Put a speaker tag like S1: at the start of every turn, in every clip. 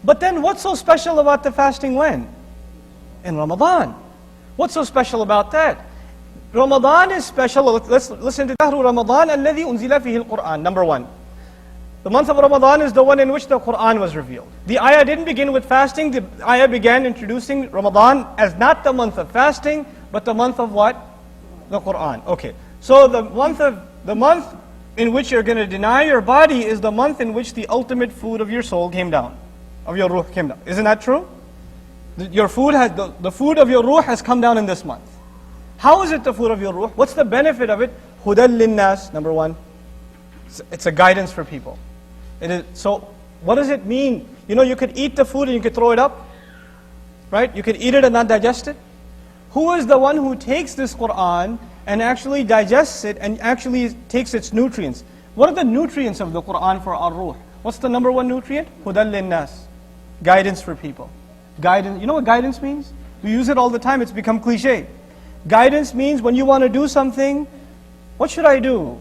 S1: But then what's so special about the fasting when? In Ramadan. What's so special about that? Ramadan is special. Let's listen to Shahru Ramadan alladhi unzila fihi al-Qur'an. Number one. The month of Ramadan is the one in which the Qur'an was revealed. The ayah didn't begin with fasting. The ayah began introducing Ramadan as not the month of fasting, but the month of what? The Qur'an. Okay. So the month in which you're going to deny your body is the month in which the ultimate food of your soul came down, of your ruh came down. Isn't that true? Your food has the food of your ruh has come down in this month. How is it the food of your ruh? What's the benefit of it? Hudal linnas, number one. It's a guidance for people. It is, so what does it mean? You know, you could eat the food and you could throw it up, right? You could eat it and not digest it. Who is the one who takes this Qur'an and actually digests it and actually takes its nutrients? What are the nutrients of the Qur'an for our ruh? What's the number one nutrient? Hudal linnas. Guidance for people. Guidance. You know what guidance means? We use it all the time. It's become cliche. Guidance means when you want to do something, what should I do?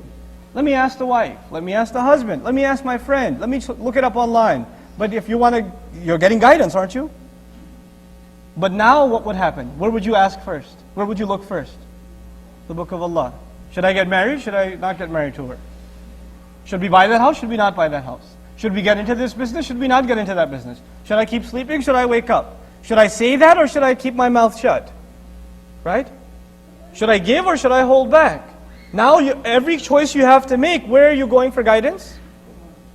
S1: Let me ask the wife. Let me ask the husband. Let me ask my friend. Let me look it up online. But if you want to, you're getting guidance, aren't you? But now what would happen? Where would you ask first? Where would you look first? The Book of Allah. Should I get married? Should I not get married to her? Should we buy that house? Should we not buy that house? Should we get into this business? Should we not get into that business? Should I keep sleeping? Should I wake up? Should I say that or should I keep my mouth shut? Right? Should I give or should I hold back? Now every choice you have to make, where are you going for guidance?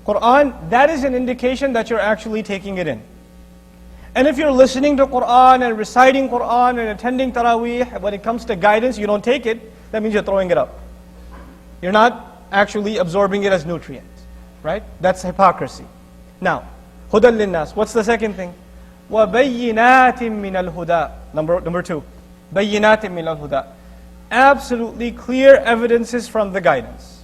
S1: Qur'an, that is an indication that you're actually taking it in. And if you're listening to Qur'an and reciting Qur'an and attending Taraweeh, when it comes to guidance, you don't take it, that means you're throwing it up. You're not actually absorbing it as nutrient. Right? That's hypocrisy. Now, Hudal linnas. What's the second thing? وَبَيِّنَاتٍ مِّنَ الْهُدَى. Number two. بَيِّنَاتٍ مِّنَ الْهُدَى. Absolutely clear evidences from the guidance.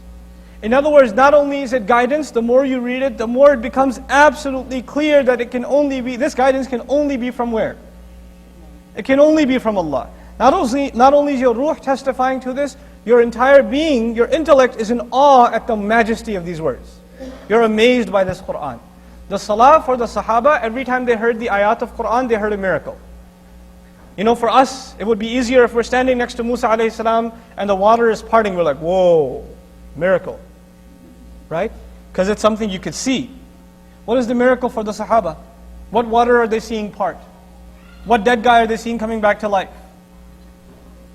S1: In other words, not only is it guidance, the more you read it, the more it becomes absolutely clear that it can only be, this guidance can only be from where? It can only be from Allah. Not only is your ruh testifying to this, your entire being, your intellect is in awe at the majesty of these words. You're amazed by this Qur'an. The salah for the Sahaba, every time they heard the ayat of Qur'an, they heard a miracle. You know, for us, it would be easier if we're standing next to Musa alayhi salam and the water is parting, we're like, whoa, miracle. Right? Because it's something you could see. What is the miracle for the Sahaba? What water are they seeing part? What dead guy are they seeing coming back to life?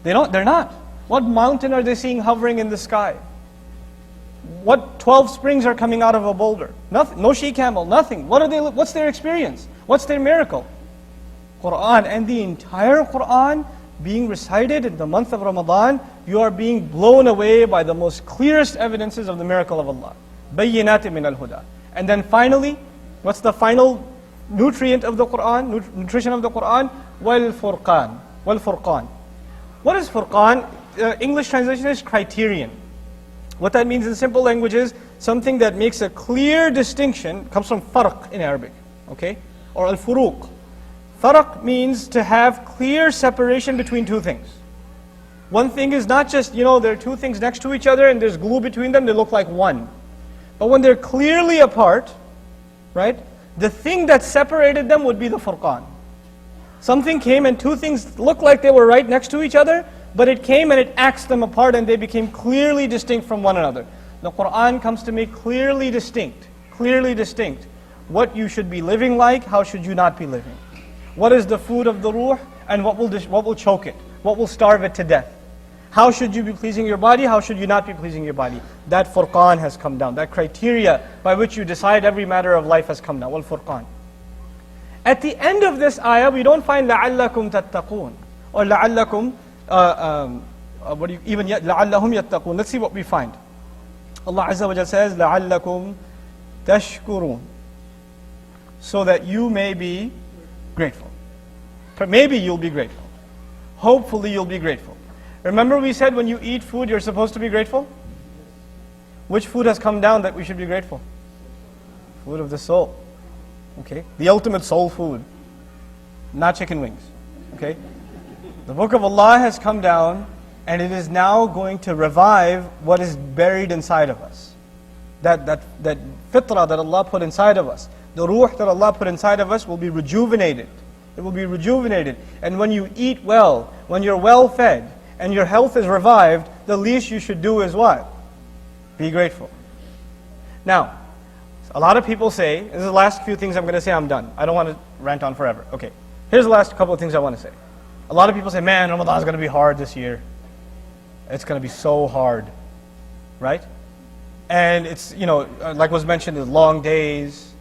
S1: They're not. What mountain are they seeing hovering in the sky? What 12 springs are coming out of a boulder? Nothing. No she-camel, nothing. What's their experience? What's their miracle? Qur'an. And the entire Qur'an being recited in the month of Ramadan, you are being blown away by the most clearest evidences of the miracle of Allah. بَيِّنَاتٍ مِّنَ الْهُدَى. And then finally, what's the final nutrient of the Qur'an, nutrition of the Qur'an? وَالْفُرْقَانِ. وَالْفُرْقَانِ. What is Furqan? English translation is criterion. What that means in simple language is something that makes a clear distinction, comes from farq in Arabic, okay? Or al-furuq. Farq means to have clear separation between two things. One thing is not just, there are two things next to each other and there's glue between them, they look like one. But when they're clearly apart, right, the thing that separated them would be the furqan. Something came and two things looked like they were right next to each other, but it came and it axed them apart and they became clearly distinct from one another. The Qur'an comes to make clearly distinct, what you should be living like, how should you not be living. What is the food of the ruh and what will choke it, what will starve it to death. How should you be pleasing your body, how should you not be pleasing your body. That Furqan has come down, that criteria by which you decide every matter of life has come down, wal Furqan. At the end of this ayah, we don't find لَعَلَّكُمْ تَتَّقُونَ or لَعَلَّكُمْ لَعَلَّهُمْ يَتَّقُونَ. Let's see what we find. Allah Azza wa Jalla says, لَعَلَّكُمْ تَشْكُرُونَ. So that you may be grateful. Maybe you'll be grateful. Hopefully you'll be grateful. Remember we said when you eat food, you're supposed to be grateful? Which food has come down that we should be grateful? Food of the soul. Okay? The ultimate soul food. Not chicken wings. Okay? The Book of Allah has come down and it is now going to revive what is buried inside of us. That fitrah that Allah put inside of us. The ruh that Allah put inside of us will be rejuvenated. It will be rejuvenated. And when you eat well, when you're well fed, and your health is revived, the least you should do is what? Be grateful. Now, a lot of people say, this is the last few things I'm going to say, I'm done. I don't want to rant on forever. Okay, here's the last couple of things I want to say. A lot of people say, man, Ramadan is going to be hard this year. It's going to be so hard, right? And it's, like was mentioned, there's long days,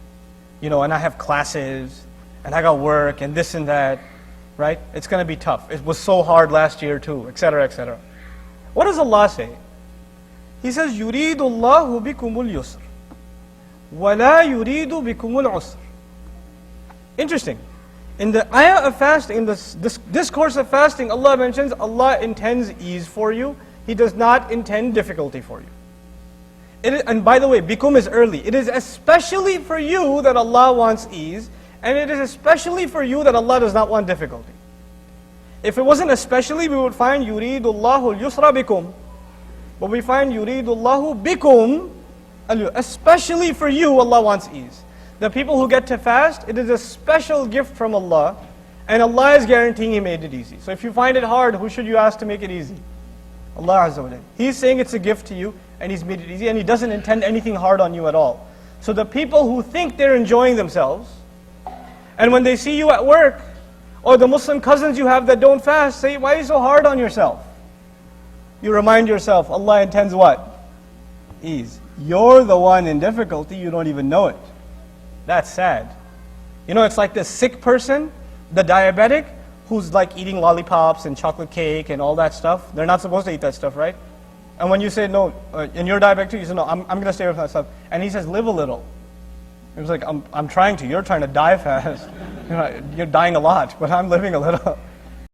S1: and I have classes, and I got work, and this and that, right? It's going to be tough. It was so hard last year too, etc., etc. What does Allah say? He says, يُرِيدُ اللَّهُ بِكُمُ الْيُسْرِ وَلَا يُرِيدُ بِكُمُ الْعُسْرِ. Interesting. In the ayah of fasting, in this discourse of fasting, Allah mentions Allah intends ease for you. He does not intend difficulty for you. And by the way, bikum is early. It is especially for you that Allah wants ease, and it is especially for you that Allah does not want difficulty. If it wasn't especially, we would find يُرِيدُ اللَّهُ الْيُسْرَ بِكُمْ. But we find يُرِيدُ اللَّهُ بِكُمْ. Especially for you, Allah wants ease. The people who get to fast, it is a special gift from Allah, and Allah is guaranteeing He made it easy. So if you find it hard, who should you ask to make it easy? Allah Azza wa Jalla. He's saying it's a gift to you, and He's made it easy, and He doesn't intend anything hard on you at all. So the people who think they're enjoying themselves, and when they see you at work, or the Muslim cousins you have that don't fast, say, why are you so hard on yourself? You remind yourself, Allah intends what? Ease. You're the one in difficulty, you don't even know it. That's sad. It's like this sick person, the diabetic, who's like eating lollipops and chocolate cake and all that stuff. They're not supposed to eat that stuff, right? And when you say, no, and you're diabetic too, you say, no, I'm going to stay with that stuff. And he says, live a little. It was like, I'm trying to, you're trying to die fast. You're dying a lot, but I'm living a little.